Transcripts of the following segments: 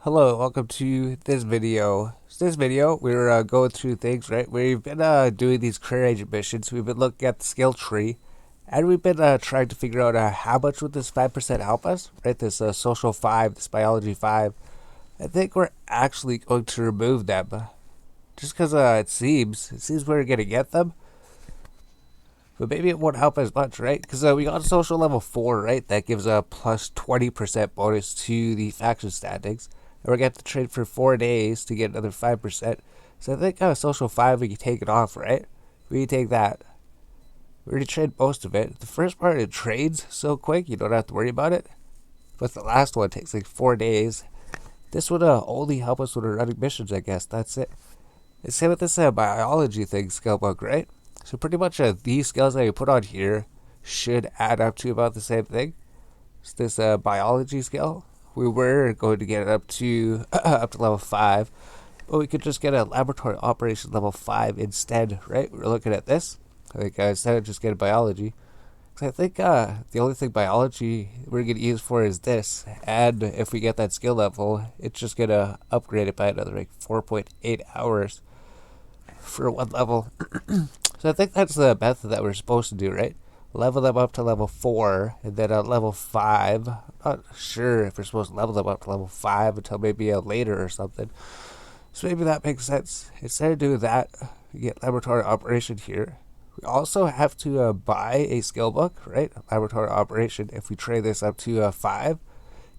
Hello, welcome to this video. We're going through things, right? We've been doing these career agent missions. We've been looking at the skill tree, and we've been trying to figure out how much would this 5% help us, right? This social 5, this biology 5. I think we're actually going to remove them, just because it seems we're going to get them, but maybe it won't help as much, right? Because we got social level 4, right? That gives a plus 20% bonus to the faction standings. And we're going to have to trade for 4 days to get another 5%. So I think social 5, we can take it off, right? We can take that. We already traded most of it. The first part, it trades so quick, you don't have to worry about it. But the last one takes like 4 days. This would only help us with our running missions, I guess. That's it. It's same with this biology thing, skill book, right? So pretty much these skills that you put on here should add up to about the same thing. So this biology skill, we were going to get it up to up to level 5, but we could just get a laboratory operation level 5 instead, right? We're looking at this. I think instead of just getting biology. Because I think the only thing biology we're going to use for is this. And if we get that skill level, it's just going to upgrade it by another like 4.8 hours for one level. So I think that's the method that we're supposed to do, right? Level them up to level 4, and then at level 5, I'm not sure if we're supposed to level them up to level 5 until maybe later or something. So maybe that makes sense. Instead of doing that, we get laboratory operation here. We also have to buy a skill book, right? Laboratory operation, if we trade this up to 5,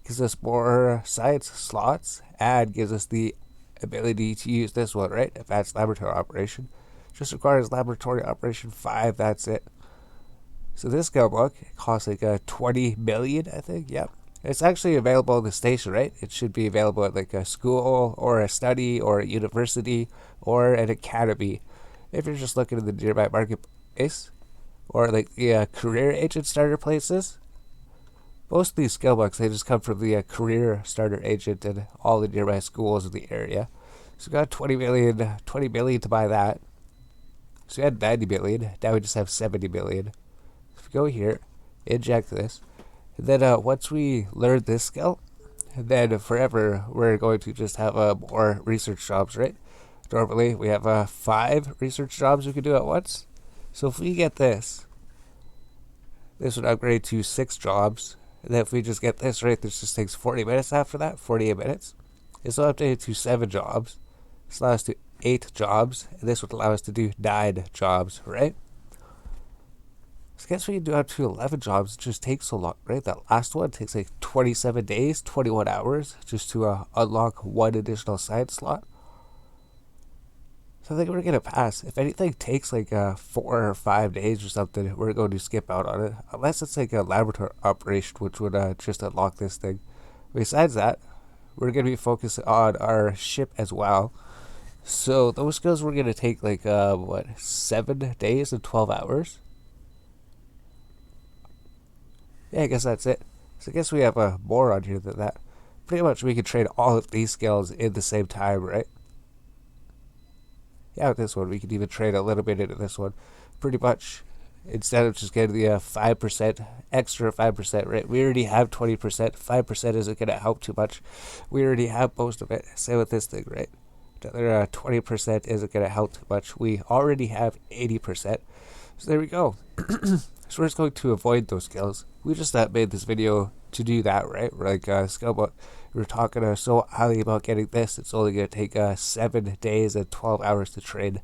gives us more science slots, and gives us the ability to use this one, right? Advanced laboratory operation. Just requires laboratory operation 5, that's it. So this skill book costs like 20 million, I think. Yep. It's actually available in the station, right? It should be available at like a school or a study or a university or an academy. If you're just looking in the nearby marketplace or like the career agent starter places, most of these skill books, they just come from the career starter agent and all the nearby schools in the area. So we got 20 million to buy that. So we had 90 million. Now we just have 70 million. If we go here, inject this, and then once we learn this skill, then forever we're going to just have more research jobs, right? Normally we have 5 research jobs we can do at once. So if we get this would upgrade to 6 jobs. And then if we just get this, right, this just takes 40 minutes after that, 48 minutes. This will update to 7 jobs. This allows us to 8 jobs, and this would allow us to do 9 jobs, right? So I guess we can do up to 11 jobs. It just takes so long, right? That last one takes like 27 days, 21 hours just to unlock one additional science slot. So I think we're going to pass. If anything takes like 4 or 5 days or something, we're going to skip out on it. Unless it's like a laboratory operation, which would just unlock this thing. Besides that, we're going to be focused on our ship as well. So those skills we're going to take like, 7 days and 12 hours? Yeah, I guess that's it. So I guess we have more on here than that. Pretty much we can trade all of these skills in the same time, right? Yeah, with this one, we can even trade a little bit into this one. Pretty much, instead of just getting the 5%, extra 5%, right? We already have 20%. 5% isn't going to help too much. We already have most of it. Same with this thing, right? Another 20% isn't going to help too much. We already have 80%. So there we go. So we're just going to avoid those skills. We just made this video to do that, right? We're like, skill book. We're talking so highly about getting this. It's only going to take 7 days and 12 hours to trade.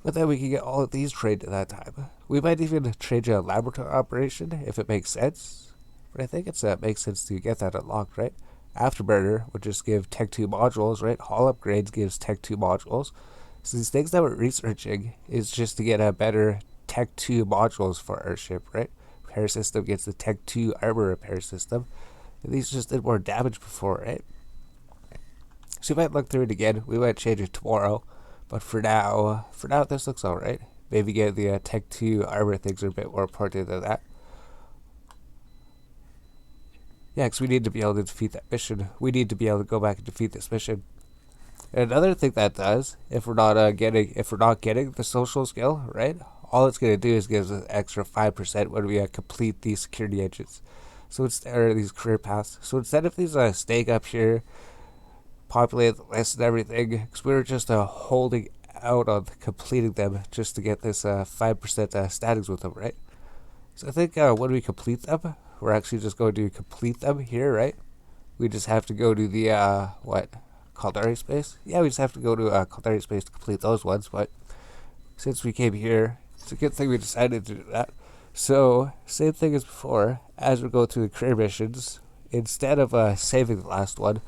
But then we can get all of these traded at that time. We might even trade a laboratory operation if it makes sense. But I think it makes sense to get that unlocked, right? Afterburner would just give Tech 2 modules, right? Hull upgrades gives Tech 2 modules. So these things that we're researching is just to get a better Tech 2 modules for our ship, right? Repair system gets the Tech 2 armor repair system. And these just did more damage before, right? So we might look through it again. We might change it tomorrow. But for now this looks alright. Maybe get the Tech 2 armor things are a bit more important than that. Yeah, because we need to be able to defeat that mission. We need to be able to go back and defeat this mission. And another thing that does, if we're not getting the social skill, right? All it's gonna do is give us an extra 5% when we complete these security agents. So it's or these career paths. So instead of these staying up here, populate the list and everything, because we were just holding out on completing them just to get this 5% statics with them, right? So I think when we complete them, we're actually just going to complete them here, right? We just have to go to the, Caldari space? Yeah, we just have to go to Caldari space to complete those ones, but since we came here, it's a good thing we decided to do that. So, same thing as before, as we go through the career missions, instead of saving the last one,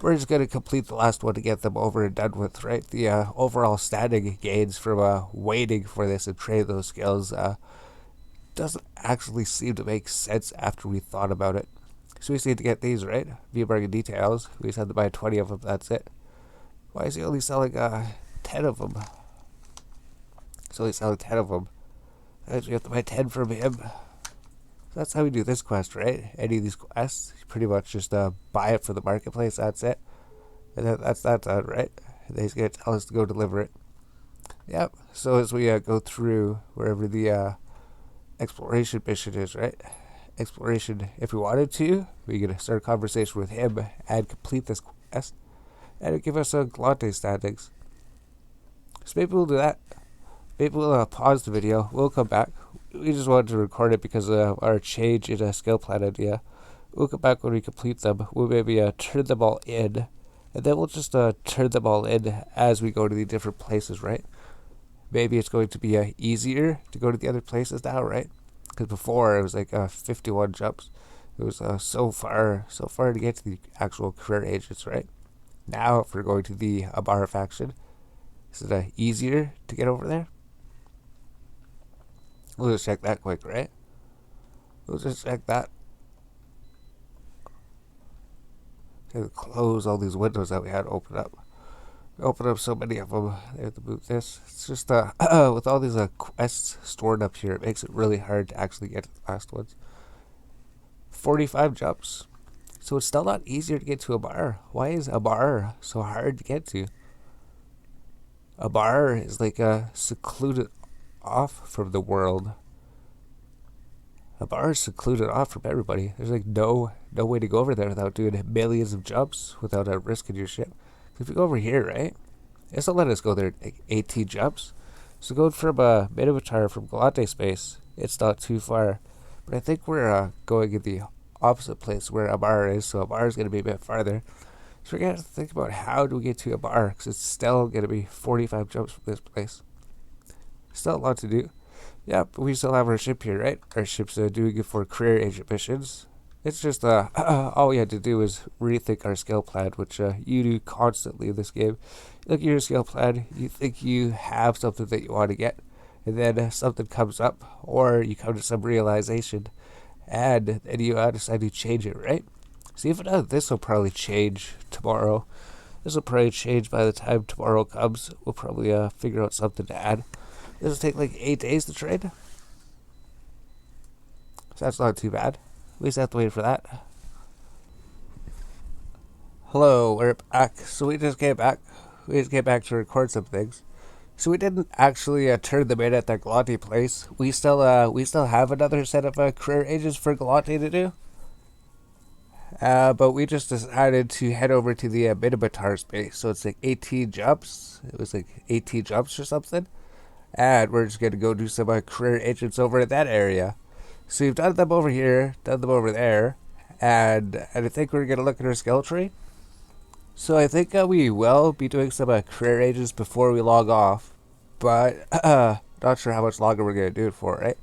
we're just going to complete the last one to get them over and done with, right? The overall standing gains from waiting for this and trade those skills doesn't actually seem to make sense after we thought about it. So we just need to get these, right? Via bargain details. We just have to buy 20 of them, that's it. Why is he only selling 10 of them? He's only selling 10 of them. That means we have to buy 10 from him. So that's how we do this quest, right? Any of these quests, you pretty much just buy it for the marketplace, that's it. And then that's that done, right? And then he's going to tell us to go deliver it. Yep. So as we go through wherever the exploration mission is, right? Exploration, if we wanted to, we could start a conversation with him and complete this quest. And it'd give us a Gallente standings. So maybe we'll do that. Maybe we'll pause the video. We'll come back. We just wanted to record it because of our change in a skill plan idea. We'll come back when we complete them. We'll maybe turn them all in. And then we'll just turn them all in as we go to the different places, right? Maybe it's going to be easier to go to the other places now, right? Because before it was like 51 jumps. It was so far to get to the actual career agents, right? Now, if we're going to the Abara faction, is it easier to get over there? We'll just check that quick, right? We'll just check that. Okay, close all these windows that we had open up. We opened up so many of them. They have to move this. It's just with all these quests stored up here, it makes it really hard to actually get to the last ones. 45 jumps. So it's still not easier to get to a bar. Why is a bar so hard to get to? A bar is like secluded off from the world. A bar is secluded off from everybody. There's like no way to go over there without doing millions of jumps without risking your ship. If we go over here, right? It's not let us go there like 18 jumps. So going from Minmatar from Gallente space, it's not too far. But I think we're going in the opposite place where a bar is, so a bar is going to be a bit farther. So we're going to have to think about how do we get to a bar, because it's still going to be 45 jumps from this place. Still a lot to do. Yeah, but we still have our ship here, right? Our ship's doing it for career agent missions. It's just all we had to do is rethink our skill plan, which you do constantly in this game. You look at your skill plan, you think you have something that you want to get, and then something comes up, or you come to some realization, and then you decide to change it, right? So even this will probably change tomorrow. This will probably change by the time tomorrow comes. We'll probably figure out something to add. This will take like 8 days to trade. So that's not too bad. We just have to wait for that. Hello, we're back. So we just came back. We just came back to record some things. So we didn't actually turn them in at the Gallente place. We still have another set of career agents for Gallente to do. But we just decided to head over to the Minmatar space. So it's like 18 jumps. It was like 18 jumps or something. And we're just going to go do some career agents over in that area. So we've done them over here, done them over there. And I think we're going to look at our skill tree. So I think we will be doing some career agents before we log off. But not sure how much longer we're going to do it for, right?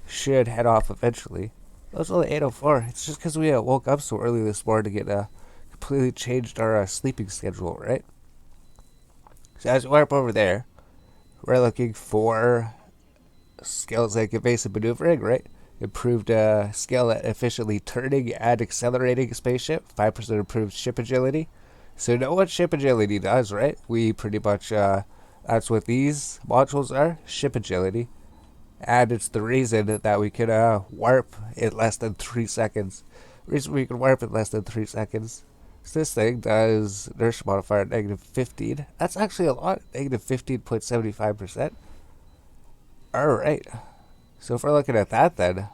Should head off eventually. It's only 8:04. It's just because we woke up so early this morning to get completely changed our sleeping schedule, right? So as we warp over there, we're looking for skills like evasive maneuvering, right? Improved skill at efficiently turning and accelerating a spaceship. 5% improved ship agility. So you know what ship agility does, right? We pretty much, that's what these modules are, ship agility. And it's the reason that we can warp in less than 3 seconds. The reason we can warp in less than 3 seconds. So this thing does inertia modifier negative 15. That's actually a lot. Negative 15.75%. Alright. So if we're looking at that then,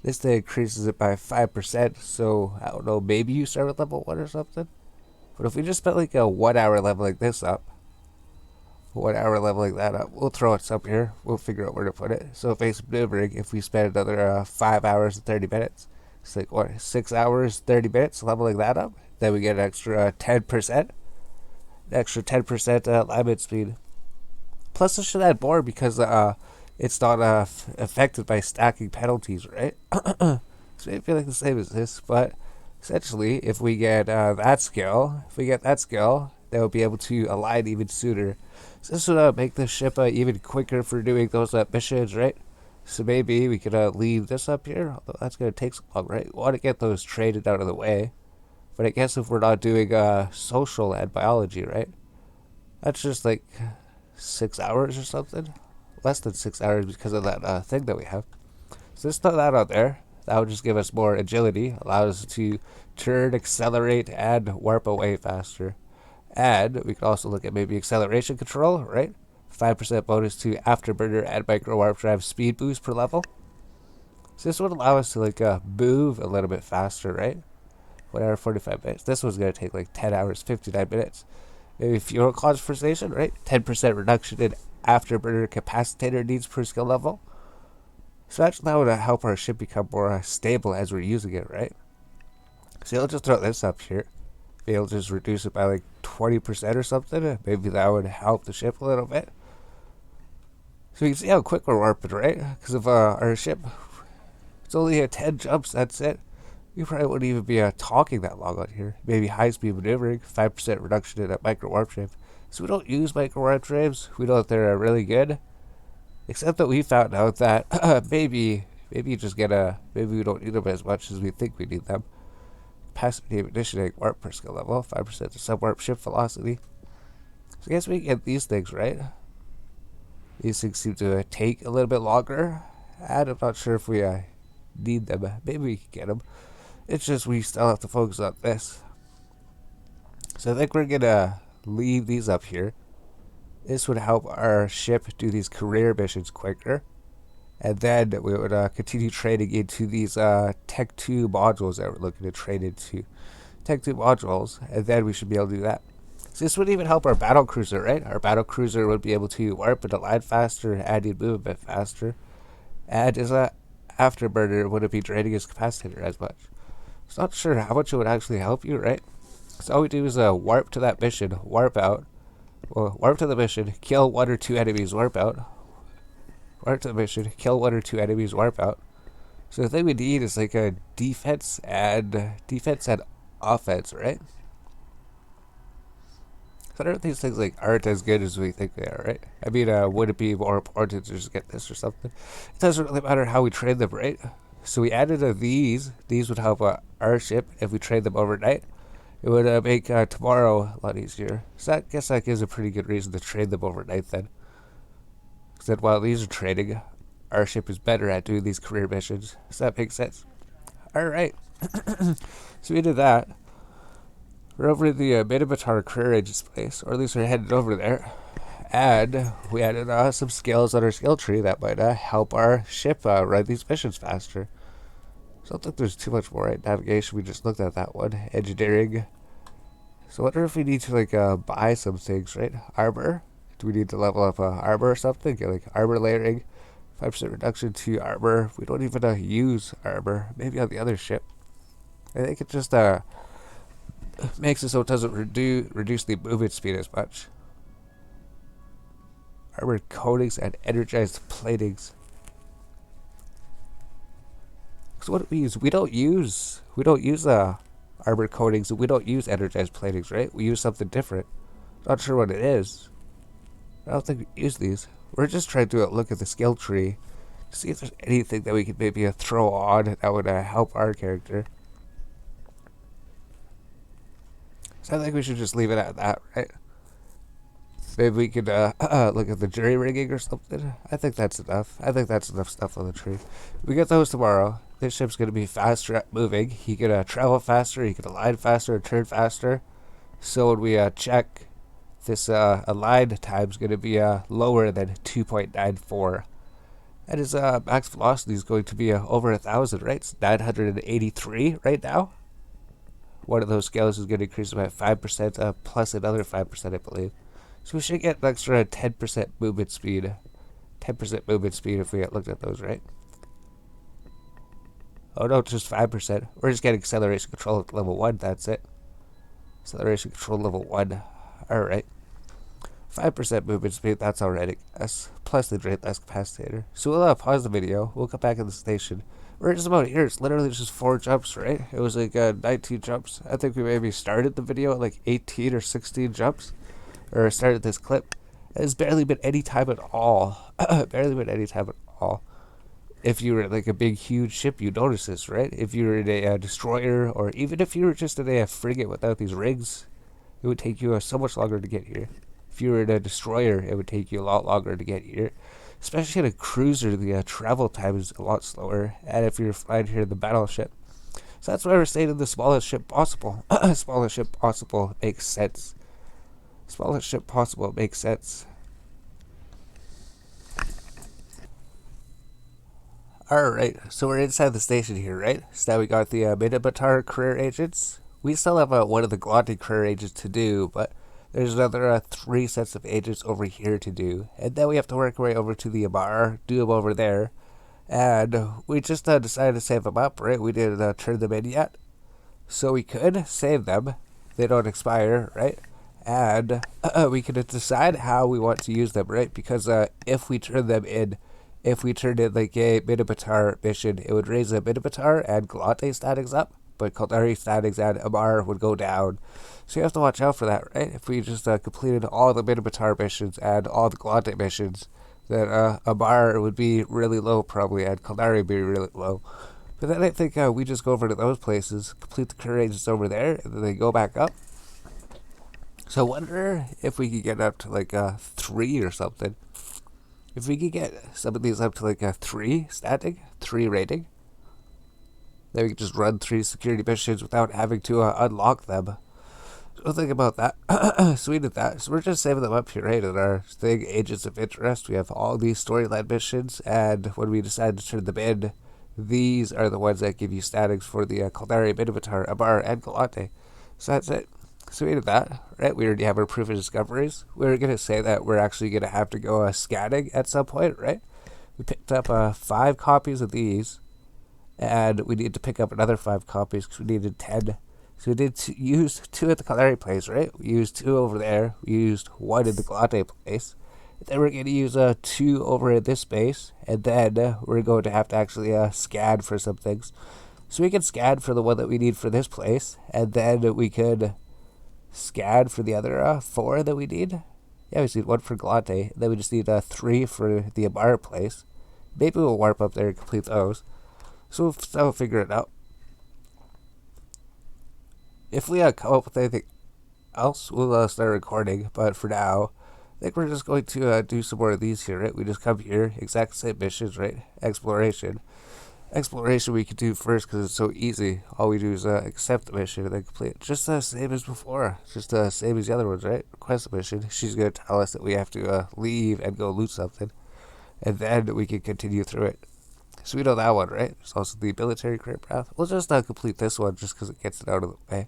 this thing increases it by 5%. So I don't know, maybe you start with level 1 or something? But if we just spent like a 1 hour leveling this up, 1 hour leveling that up, we'll throw it up here. We'll figure out where to put it. So basic maneuvering, if we spend another 5 hours and 30 minutes, it's like what, 6 hours, 30 minutes leveling that up. Then we get an extra 10%. Extra 10% alignment speed. Plus, it should add more because it's not affected by stacking penalties, right? So I feel like the same as this, but essentially, if we get that skill, then we'll be able to align even sooner. So this would make the ship even quicker for doing those missions, right? So maybe we could leave this up here, although that's going to take so long, right? We want to get those traded out of the way. But I guess if we're not doing social and biology, right? That's just like 6 hours or something. Less than 6 hours because of that thing that we have. So just throw that out there. That would just give us more agility, allow us to turn, accelerate, and warp away faster. And we could also look at maybe acceleration control, right? 5% bonus to afterburner and micro warp drive speed boost per level. So this would allow us to like move a little bit faster, right? 1 hour 45 minutes. This one's gonna take like 10 hours 59 minutes. Maybe fuel conversation, right? 10% reduction in afterburner capacitator needs per skill level. So actually that would help our ship become more stable as we're using it, right? So I'll just throw this up here. Maybe I'll just reduce it by like 20% or something. Maybe that would help the ship a little bit. So you can see how quick we're warping, right? Because of our ship, it's only 10 jumps, that's it. We probably wouldn't even be talking that long on here. Maybe high-speed maneuvering, 5% reduction in a micro warp drive. So we don't use micro warp drives. We know that they're really good. Except that we found out that maybe you just get maybe we don't need them as much as we think we need them. Capacity conditioning, warp per skill level, 5% to sub-warp ship velocity. So I guess we can get these things, right? These things seem to take a little bit longer. And I'm not sure if we need them. Maybe we can get them. It's just we still have to focus on this. So I think we're going to leave these up here. This would help our ship do these career missions quicker. And then we would continue trading into these Tech 2 modules that we're looking to trade into. Tech 2 modules, and then we should be able to do that. So this would even help our battle cruiser, right? Our battle cruiser would be able to warp and align faster, and move a bit faster. And as a afterburner wouldn't be draining his capacitor as much. So not sure how much it would actually help you, right? So all we do is warp to that mission, warp out. Well, warp to the mission, kill 1 or 2 enemies, warp out. Warp to the mission, kill 1 or 2 enemies, warp out. So the thing we need is like a defense and offense, right? So I don't think these things like aren't as good as we think they are, right? I mean, would it be more important to just get this or something? It doesn't really matter how we trade them, right? So we added these. These would help our ship if we trade them overnight. It would make tomorrow a lot easier. So I guess that gives a pretty good reason to trade them overnight then. Because then while these are trading, our ship is better at doing these career missions. Does that make sense? Alright. So we did that. We're over in the Minmatar career agent's place, or at least we're headed over there. And we added some skills on our skill tree that might help our ship run these missions faster. So I don't think there's too much more, right? Navigation, we just looked at that one. Engineering. So I wonder if we need to like buy some things, right? Armor. Do we need to level up armor or something? Get like armor layering. 5% reduction to armor. We don't even use armor. Maybe on the other ship. I think it just makes it so it doesn't reduce the movement speed as much. Armored coatings and energized platings. So what do we use? We don't use armored coatings. We don't use energized platings, right? We use something different. Not sure what it is. I don't think we use these. We're just trying to look at the skill tree to see if there's anything that we could maybe throw on that would help our character. So I think we should just leave it at that, right? Maybe we could look at the jury rigging or something. I think that's enough. I think that's enough stuff on the tree. We get those tomorrow. This ship's going to be faster at moving. He could travel faster. He could align faster and turn faster. So when we check, this align time's going to be lower than 2.94. And his max velocity is going to be over 1,000, right? It's 983 right now. one of those scales is going to increase by 5%, plus another 5%, I believe. So we should get an extra 10% movement speed. 10% movement speed if we had looked at those, right? Oh no, just 5%. We're just getting acceleration control at level 1, that's it. Acceleration control level 1. Alright. 5% movement speed, that's already. That's plus the drain less capacitor. So we'll pause the video. We'll come back in the station. We're just about here. It's literally just 4 jumps, right? It was like 19 jumps. I think we maybe started the video at like 18 or 16 jumps. Or started this clip. It's barely been any time at all. Barely been any time at all. If you were like a big, huge ship, you notice this, right? If you were in a destroyer, or even if you were just in a frigate without these rigs, it would take you so much longer to get here. If you were in a destroyer, it would take you a lot longer to get here. Especially in a cruiser, the travel time is a lot slower. And if you're flying here in the battleship. So that's why we're staying in the smallest ship possible. Smallest ship possible makes sense. Smallest ship possible makes sense. Alright, so we're inside the station here, right? So now we got the Minmatar career agents. We still have one of the Gallente career agents to do, but there's another 3 sets of agents over here to do. And then we have to work our way over to the Amar, do them over there. And we just decided to save them up, right? We didn't turn them in yet. So we could save them. They don't expire, right? And we can decide how we want to use them, right? Because if we turn them in, if we turned in like a Minmatar mission, it would raise a Minmatar and Gallente statics up, but Caldari statics and Amar would go down. So you have to watch out for that, right? If we just completed all the Minmatar missions and all the Gallente missions, then Amar would be really low probably, and Caldari would be really low. But then I think we just go over to those places, complete the career agents over there, and then they go back up. So I wonder if we could get up to like 3 or something. If we could get some of these up to like a 3 static, 3 rating, then we could just run 3 security missions without having to unlock them. So think about that. So we did that. So we're just saving them up here, right? In our thing, Agents of Interest, we have all these storyline missions, and when we decide to turn them in, these are the ones that give you statics for the Caldari, Minmatar, Amar, and Gallente. So that's it. So we did that, right? We already have our proof of discoveries. We were going to say that we're actually going to have to go scanning at some point, right? We picked up 5 copies of these, and we need to pick up another 5 copies because we needed 10. So we did use 2 at the Caldari place, right? We used 2 over there. We used 1 in the Gallente place. And then we're going to use 2 over in this space, and then we're going to have to actually scan for some things. So we can scan for the one that we need for this place, and then we could scan for the other 4 that we need. Yeah, we just need 1 for Gallente. Then we just need 3 for the Amar place. Maybe we'll warp up there and complete those. So we'll figure it out. If we come up with anything else, we'll start recording. But for now, I think we're just going to do some more of these here, right? We just come here, exact same missions, right? Exploration. Exploration we can do first because it's so easy. All we do is accept the mission and then complete it. Just the same as before. Just the same as the other ones, right? Request the mission. She's going to tell us that we have to leave and go loot something. And then we can continue through it. So we know that one, right? There's also the military career path. We'll just complete this one just because it gets it out of the way.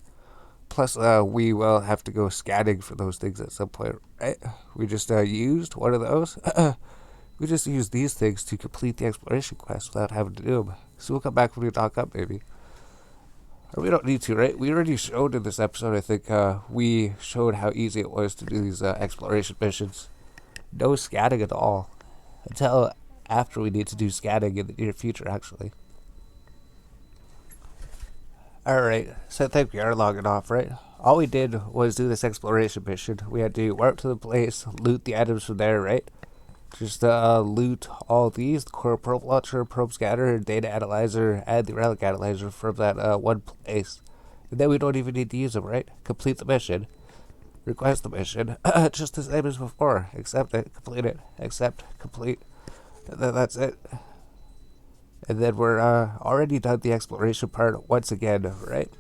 Plus, we will have to go scanning for those things at some point, right? We just used one of those. We just used these things to complete the exploration quest without having to do them. So we'll come back when we dock up, maybe. Or we don't need to, right? We already showed in this episode, I think, we showed how easy it was to do these exploration missions. No scanning at all. Until after we need to do scanning in the near future, actually. Alright, so I think we are logging off, right? All we did was do this exploration mission. We had to warp to the place, loot the items from there, right? Just loot all these, the core probe launcher, probe scanner, data analyzer, and the relic analyzer from that one place. And then we don't even need to use them, right? Complete the mission. Request the mission. Just the same as before. Accept it, complete it, accept, complete. And then that's it. And then we're already done the exploration part once again, right?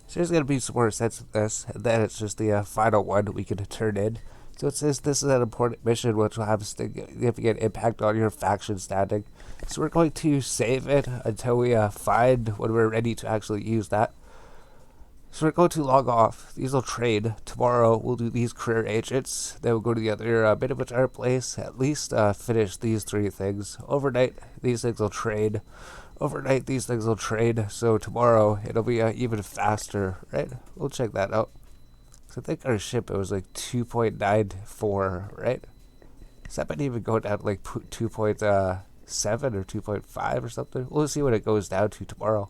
So there's going to be some more sets of this, and then it's just the final one we can turn in. So it says this is an important mission which will have a significant impact on your faction static. So we're going to save it until we find when we're ready to actually use that. So we're going to log off. These will trade. Tomorrow we'll do these career agents. Then we'll go to the other Minmatar place. At least finish these 3 things. Overnight, these things will trade. Overnight, these things will trade. So tomorrow it'll be even faster, right? We'll check that out. So I think our ship, it was like 2.94, right? So that might even go down to like 2.7 or 2.5 or something. We'll see what it goes down to tomorrow.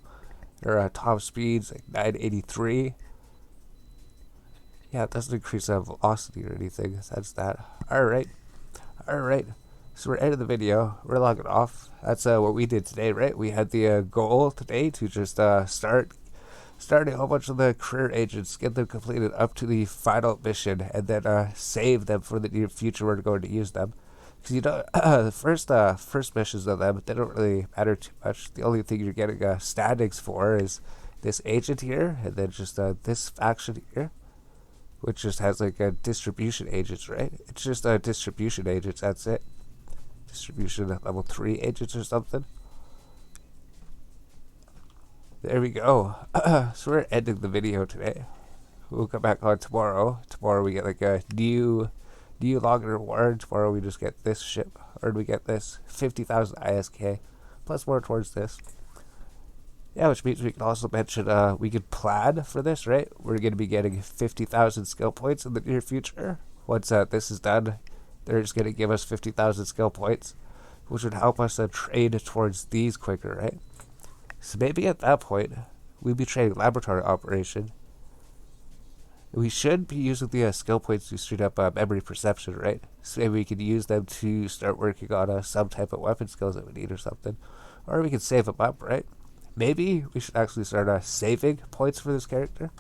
Our top speed's like 983. Yeah, it doesn't increase velocity or anything. That's that. Alright. Alright. So we're ending the video. We're logging off. That's what we did today, right? We had the goal today to just start a whole bunch of the career agents, get them completed up to the final mission, and then save them for the near future. We're going to use them. Because you know, the first missions of them, they don't really matter too much. The only thing you're getting standings for is this agent here, and then just this faction here, which just has like a distribution agents, right? It's just distribution agents. That's it. Distribution level 3 agents or something. There we go. So we're ending the video today. We'll come back on tomorrow. Tomorrow we get like a new login reward. Tomorrow we just get this ship. Or we get this 50,000 ISK. Plus more towards this. Yeah, which means we can also mention we could plan for this, right? We're going to be getting 50,000 skill points in the near future. Once this is done, they're just going to give us 50,000 skill points, which would help us trade towards these quicker, right? So maybe at that point, we'd be trading laboratory operation. We should be using the skill points to straight up memory perception, right? So maybe we could use them to start working on some type of weapon skills that we need or something. Or we could save them up, right? Maybe we should actually start saving points for this character.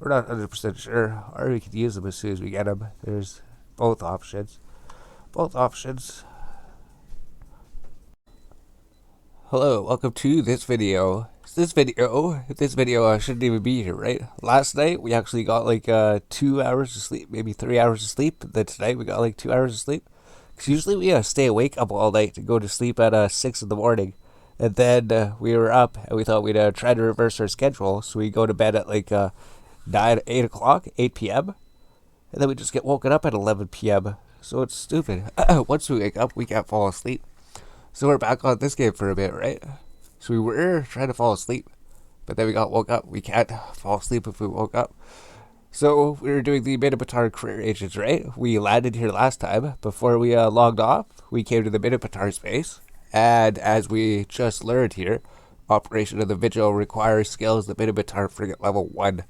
We're not 100% sure. Or we could use them as soon as we get them. There's both options. Both options. Hello, welcome to this video. This video shouldn't even be here, right? Last night we actually got like 2 hours of sleep, maybe 3 hours of sleep. Then tonight we got like 2 hours of sleep. Because usually we stay awake up all night to go to sleep at 6 in the morning. And then we were up and we thought we'd try to reverse our schedule. So we go to bed at like 8 o'clock, 8 p.m. And then we just get woken up at 11 p.m. So it's stupid. Once we wake up, we can't fall asleep. So we're back on this game for a bit, right? So we were trying to fall asleep, but then we got woke up. We can't fall asleep if we woke up. So we were doing the Minmatar career agents, right? We landed here last time. Before we logged off, we came to the Minmatar space. And as we just learned here, operation of the vigil requires skills the Minmatar frigate level 1.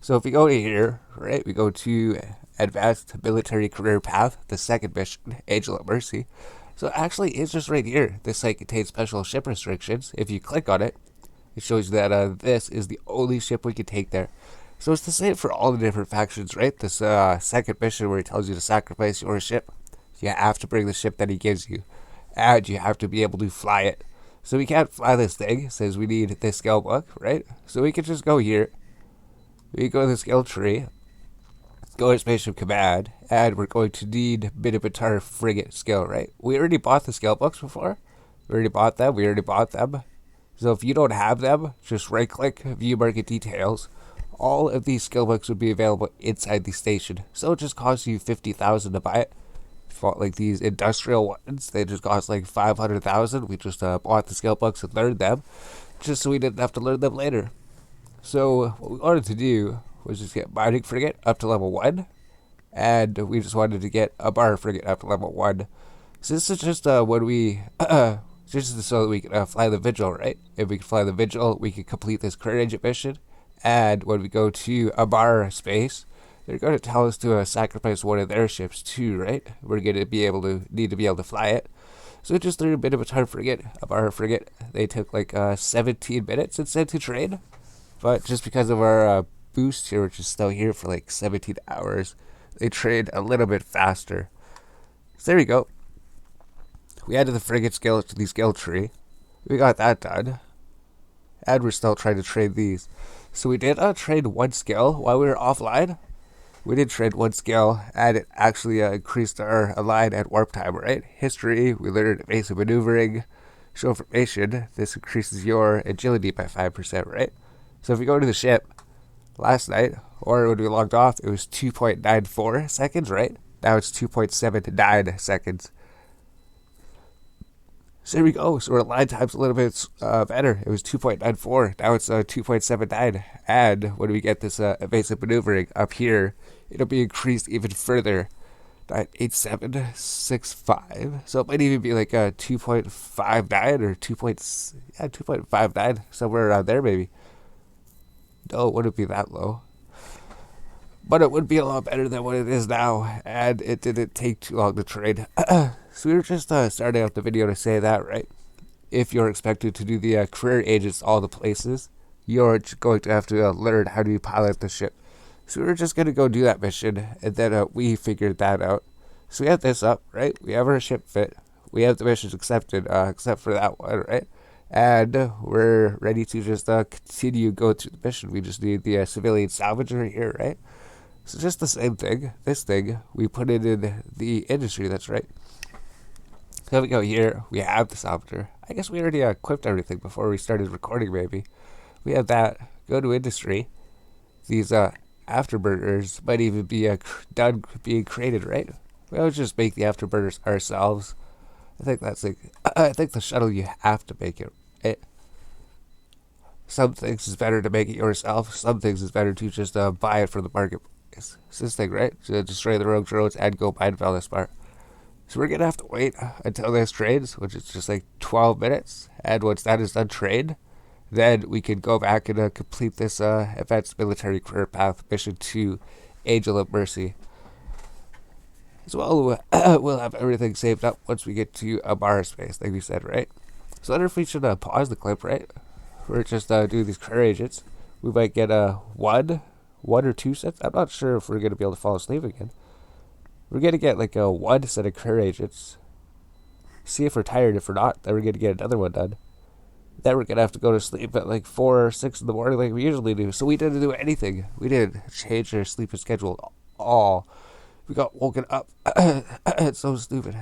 So if we go to here, right, we go to Advanced Military Career Path, the second mission, Angel of Mercy. So actually, it's just right here. This site contains special ship restrictions. If you click on it, it shows you that this is the only ship we can take there. So it's the same for all the different factions, right? This second mission where he tells you to sacrifice your ship. You have to bring the ship that he gives you. And you have to be able to fly it. So we can't fly this thing. It says we need this skill book, right? So we can just go here. We go to the skill tree. Go to spaceship command, and we're going to need Minmatar frigate skill, right? We already bought the skill books before. We already bought them. So if you don't have them, just right click, view market details. All of these skill books would be available inside the station. So it just costs you 50,000 to buy it. For like these industrial ones, they just cost like 500,000. We just bought the skill books and learned them, just so we didn't have to learn them later. So what we wanted to do was just get mining frigate up to level 1, and we just wanted to get a bar frigate up to level 1. So this is just when we, just so that we can fly the vigil, right? If we can fly the vigil, we can complete this career agent mission, and when we go to a bar space, they're going to tell us to sacrifice one of their ships too, right? We're going to need to be able to fly it. So just threw a bit of a tar frigate, a bar frigate. They took like 17 minutes instead to train, but just because of our boost here, which is still here for like 17 hours, they trade a little bit faster. So there we go. We added the frigate skill to the skill tree. We got that done. And we're still trying to trade these. So we did trade one skill while we were offline. We did trade one skill, and it actually increased our line at warp time, right? History, we learned evasive maneuvering. Show information, this increases your agility by 5%, right? So if we go to the ship, last night, or when we logged off, it was 2.94 seconds, right? Now it's 2.79 seconds. So here we go. So our line time's a little bit better. It was 2.94. Now it's 2.79. And when we get this evasive maneuvering up here, it'll be increased even further. 98765. So it might even be like a 2.59 or 2.59, somewhere around there maybe. No, it wouldn't be that low. But it would be a lot better than what it is now, and it didn't take too long to trade. So we were just starting out the video to say that, right? If you're expected to do the career agents all the places, you're going to have to learn how to pilot the ship. So we were just going to go do that mission, and then we figured that out. So we have this up, right? We have our ship fit. We have the missions accepted, except for that one, right? And we're ready to just continue go through the mission. We just need the civilian salvager here, right? So just the same thing. This thing, we put it in the industry, that's right. So we go here, we have the salvager. I guess we already equipped everything before we started recording, maybe. We have that. Go to industry. These afterburners might even be done being created, right? We'll just make the afterburners ourselves. I think that's like, I think the shuttle, you have to make it, right? Some things is better to make it yourself. Some things is better to just buy it from the marketplace. It's this thing, right? To destroy the rogue drones and go mine Velasmart. So we're gonna have to wait until this trades, which is just like 12 minutes. And once that is done trade, then we can go back and complete this advanced military career path mission to Angel of Mercy. As well, we'll have everything saved up once we get to Amara space, like we said, right? So I wonder if we should pause the clip, right? We're just doing these career agents. We might get one or two sets. I'm not sure if we're going to be able to fall asleep again. We're going to get like a one set of career agents. See if we're tired. If we're not, then we're going to get another one done. Then we're going to have to go to sleep at like 4 or 6 in the morning like we usually do. So we didn't do anything. We didn't change our sleeping schedule at all. We got woken up. It's so stupid.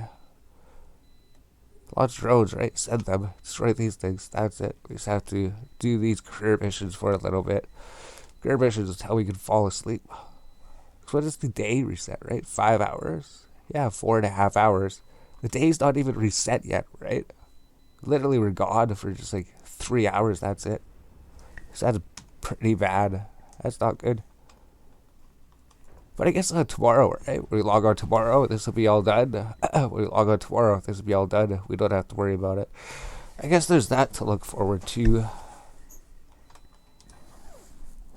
Launch drones, right? Send them. Destroy these things. That's it. We just have to do these career missions for a little bit. Career missions is how we can fall asleep. So what is the day reset, right? 5 hours? Yeah, 4.5 hours. The day's not even reset yet, right? Literally, we're gone for just like 3 hours. That's it. So that's pretty bad. That's not good. But I guess tomorrow, right? When we log on tomorrow, this will be all done. When we log on tomorrow, this will be all done. We don't have to worry about it. I guess there's that to look forward to.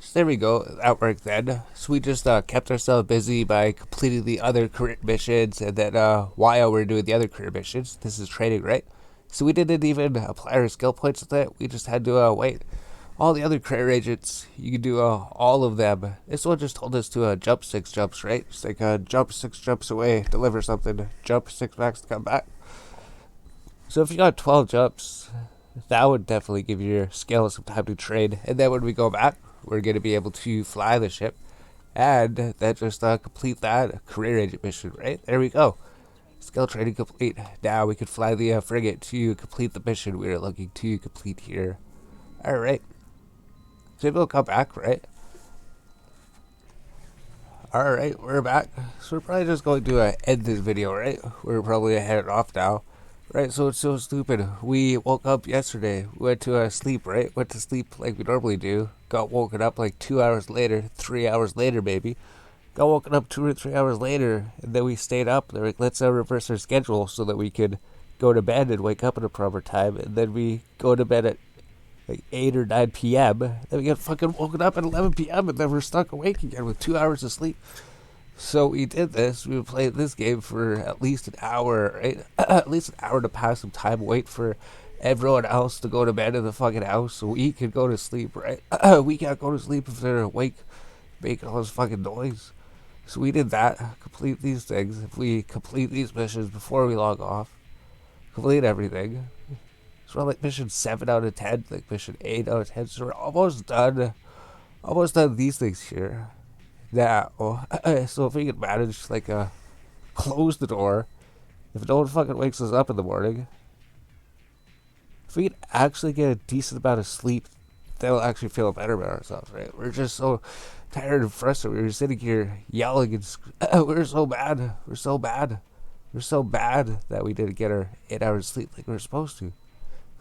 So there we go. That worked then. So we just kept ourselves busy by completing the other career missions. And then while we're doing the other career missions, this is training, right? So we didn't even apply our skill points with it. We just had to wait. All the other career agents, you can do all of them. This one just told us to jump 6 jumps, right? It's like jump 6 jumps away, deliver something, jump 6 max to come back. So if you got 12 jumps, that would definitely give your skill some time to train. And then when we go back, we're going to be able to fly the ship. And then just complete that career agent mission, right? There we go. Skill training complete. Now we can fly the frigate to complete the mission we are looking to complete here. Alright. So maybe we'll come back, right? Alright, we're back. So we're probably just going to end this video, right? We're probably headed off now. Right, so it's so stupid. We woke up yesterday. We went to sleep, right? Went to sleep like we normally do. Got woken up like 2 hours later, 3 hours later maybe. Got woken up 2 or 3 hours later, and then we stayed up. They're like, let's reverse our schedule so that we could go to bed and wake up at a proper time. And then we go to bed at like 8 or 9 p.m. Then we get fucking woken up at 11 p.m. and then we're stuck awake again with 2 hours of sleep. So we did this. We played this game for at least an hour, right? At least an hour to pass some time, wait for everyone else to go to bed in the fucking house so we can go to sleep, right? We can't go to sleep if they're awake making all this fucking noise. So we did that. Complete these things. If we complete these missions before we log off, complete everything. So we're like mission 7 out of 10, like mission 8 out of 10. So we're almost done. Almost done these things here. Now, so if we can manage, like, close the door, if no one fucking wakes us up in the morning, if we can actually get a decent amount of sleep, they'll actually feel better about ourselves, right? We're just so tired and frustrated. We're sitting here yelling and we're so bad. We're so bad. We're so bad that we didn't get our 8 hours sleep like we were supposed to.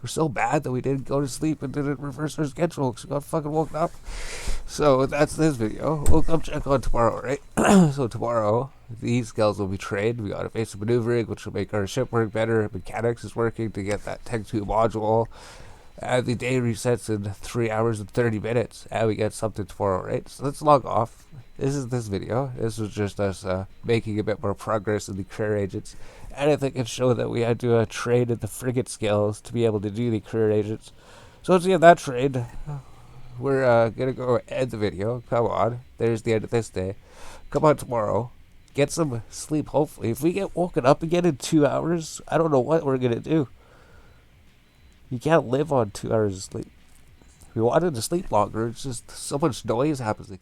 We're so bad that we didn't go to sleep and didn't reverse our schedule because we got fucking woken up. So that's this video. We'll come check on tomorrow, right? So tomorrow, these skills will be trained. We got evasive maneuvering, which will make our ship work better. Mechanics is working to get that Tech 2 module. The day resets in 3 hours and 30 minutes. And we get something tomorrow, right? So let's log off. This is this video. This was just us making a bit more progress in the career agents. And I think it showed that we had to train in the frigate skills to be able to do the career agents. So once we have that trained, we're going to go end the video. Come on. There's the end of this day. Come on tomorrow. Get some sleep, hopefully. If we get woken up again in 2 hours, I don't know what we're going to do. You can't live on 2 hours of sleep. We wanted to sleep longer. It's just so much noise happens.